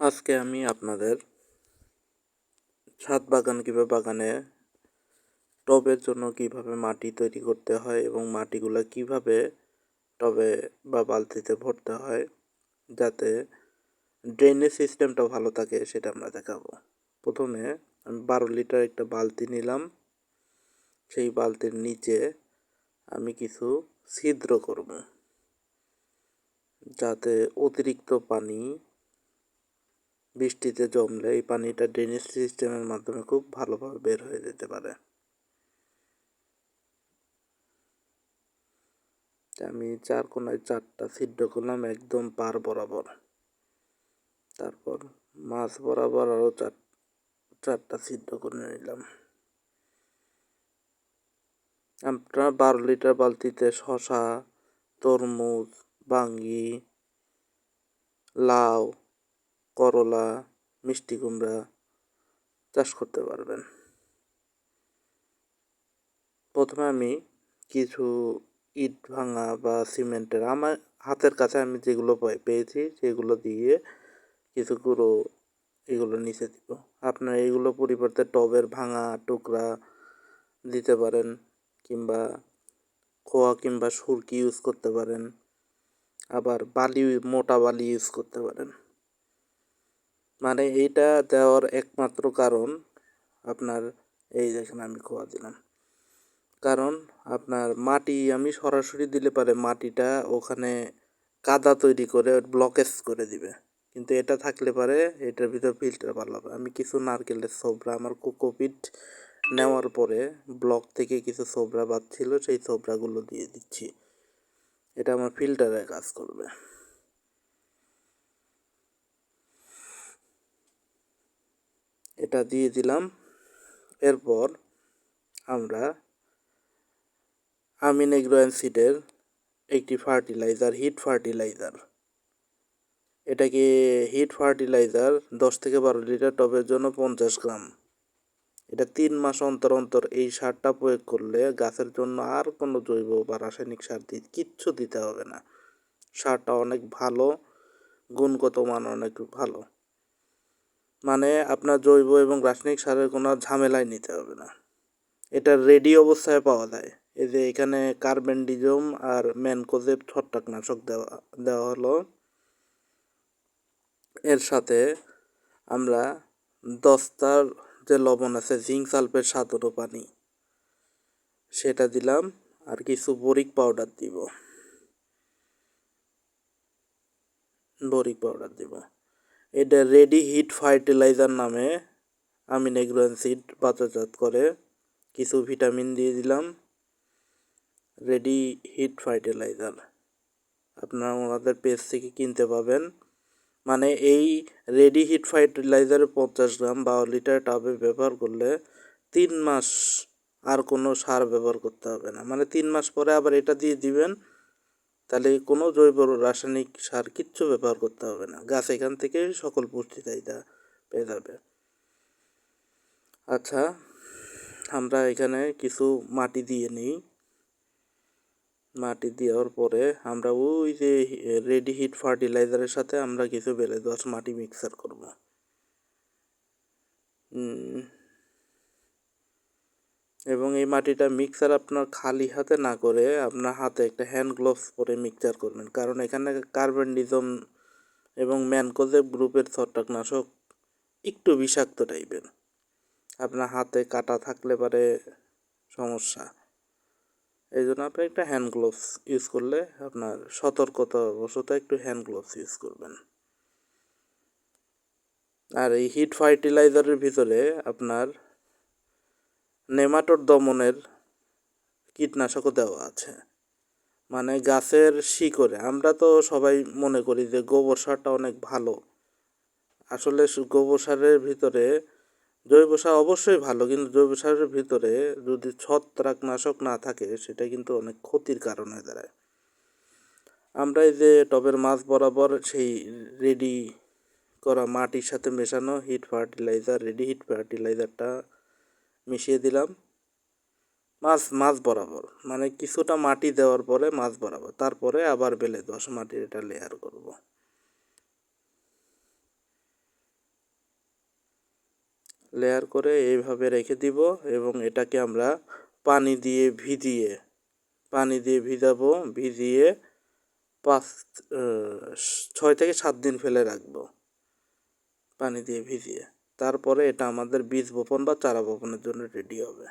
আজকে আমি আপনাদের ছাদ বাগান কিংবা বাগানে টবের জন্য কিভাবে মাটি তৈরি করতে হয় এবং মাটিগুলো কিভাবে টবে বা বালতিতে ভরতে হয় যাতে ড্রেনেজ সিস্টেমটা ভালো থাকে সেটা আমরা দেখাবো। প্রথমে আমি 12 লিটার একটা বালতি নিলাম। সেই বালতির নিচে আমি কিছু ছিদ্র করব যাতে অতিরিক্ত পানি বৃষ্টিতে জমলে এই পানিটা ড্রেনেজ সিস্টেমের মাধ্যমে খুব ভালোভাবে বের হয়ে যেতে পারে। আমি 4 কোণায় 4টা ছিদ্র করলাম একদম পার বরাবর। তারপর মাঝ বরাবর আরও 4টা ছিদ্র করে নিলাম। আপনার 12 লিটার বালতিতে শসা, তরমুজ, বাঙ্গি, লাউ, করলা, মিষ্টি কুমড়া চাষ করতে পারবেন। প্রথমে আমি কিছু ইট ভাঙা বা সিমেন্টের আমার হাতের কাছে আমি যেগুলো পেয়েছি সেগুলো দিয়ে কিছু গুঁড়ো এগুলো নিচে দিব। আপনারা এগুলো পরিবর্তে টবের ভাঙা টুকরা দিতে পারেন কিংবা খোয়া কিংবা সুরকি ইউজ করতে পারেন, আবার বালি মোটা বালি ইউজ করতে পারেন। মানে এইটা দেওয়ার একমাত্র কারণ আপনার এই দেখেন আমি খোয়া দিলাম, কারণ আপনার মাটি আমি সরাসরি দিলে পারে মাটিটা ওখানে কাদা তৈরি করে ব্লকেজ করে দিবে, কিন্তু এটা থাকলে পারে এটার ভিতর ফিল্টার ভালো হবে। আমি কিছু নারকেলের ছোবড়া আমার কোকোপিট নেওয়ার পরে ব্লক থেকে কিছু ছোবড়া বাদছিল, সেই ছোবড়াগুলো দিয়ে দিচ্ছি, এটা আমার ফিল্টারের কাজ করবে। এটা দিয়ে দিলাম। এরপর আমরা আমিন এগ্রো অ্যান্ড সিডের একটি ফার্টিলাইজার হিট ফার্টিলাইজার, এটাকে হিট ফার্টিলাইজার 10 থেকে 12 লিটার টবের জন্য 50 গ্রাম। এটা 3 মাস অন্তর অন্তর এই সারটা প্রয়োগ করলে গাছের জন্য আর কোনো জৈব বা রাসায়নিক সার কিচ্ছু দিতে হবে না। সারটা অনেক ভালো, গুণগত মান অনেক ভালো, মানে আপনার জৈব এবং রাসায়নিক সারের কোনো ঝামেলায় নিতে হবে না। এটা রেডি অবস্থায় পাওয়া যায়। এই যে এখানে কার্বেন্ডিজম আর ম্যানকোজেব ছত্রাকনাশক দেওয়া হলো, এর সাথে আমরা 10টার যে লবণ আছে জিঙ্ক সালফেট 17 পানি সেটা দিলাম, আর কিছু বোরিক পাউডার দিব। এটা রেডি হিট ফার্টিলাইজার নামে আমিন এগ্রো অ্যান্ড সিড বাজারজাত করে। কিছু ভিটামিন দিয়ে দিলাম। রেডি হিট ফার্টিলাইজার আপনারা ওনাদের পেজ থেকে কিনতে পাবেন। মানে এই রেডি হিট ফার্টিলাইজারে 50 গ্রাম 12 লিটার টাবে ব্যবহার করলে 3 মাস আর কোনো সার ব্যবহার করতে হবে না। মানে 3 মাস পরে আবার এটা দিয়ে দিবেন, তাহলে কোনো জৈব রাসায়নিক সার কিচ্ছু ব্যবহার করতে হবে না, গাছ এখান থেকে সকল পুষ্টি চাহিদা পেয়ে যাবে। আচ্ছা, আমরা এখানে কিছু মাটি দিয়ে নিই। মাটি দেওয়ার পরে আমরা ওই যে রেডি হিট ফার্টিলাইজারের সাথে আমরা কিছু বেলে দোআঁশ মাটি মিক্সার করব। এবং এই মাটিটা মিক্সার আপনার খালি হাতে না করে আপনার হাতে একটা হ্যান্ড গ্লোভস পরে মিক্সচার করবেন, কারণ এখানে কার্বেন্ডিজম এবং ম্যানকোজেব গ্রুপের ছত্রাকনাশক একটু বিষাক্ত টাইপের, আপনার হাতে কাটা থাকলে পারে সমস্যা। এই জন্য আপনি একটা হ্যান্ড গ্লোভস ইউজ করলে আপনার সতর্কতাবশত একটু হ্যান্ড গ্লোভস ইউজ করবেন। আর এই হিট ফার্টিলাইজারের ভিতরে আপনার নেমাটোড দমনের কীটনাশকও দেওয়া আছে। মানে গাছের শিকড়ে, আমরা তো সবাই মনে করি যে গোবর সারটা অনেক ভালো, আসলে গোবর সারের ভিতরে জৈব সার অবশ্যই ভালো, কিন্তু জৈব সারের ভিতরে যদি ছত্রাকনাশক না থাকে সেটা কিন্তু অনেক ক্ষতির কারণ হয়ে দাঁড়ায়। আমরা এই যে টবের মাঝ বরাবর সেই রেডি করা মাটির সাথে মেশানো রেডি হিট ফার্টিলাইজারটা মিশিয়ে দিলাম মাছ বরাবর, মানে কিছুটা মাটি দেওয়ার পরে মাছ বরাবর, তারপরে আবার বেলে দোআঁশ মাটির এটা লেয়ার করব। লেয়ার করে এইভাবে রেখে দিব এবং এটাকে আমরা পানি দিয়ে ভিজাবো, ভিজিয়ে 6 থেকে 7 দিন ফেলে রাখবো পানি দিয়ে ভিজিয়ে। তারপরে এটা আমাদের বীজ বপন বা চারা বপনের জন্য রেডি হবে।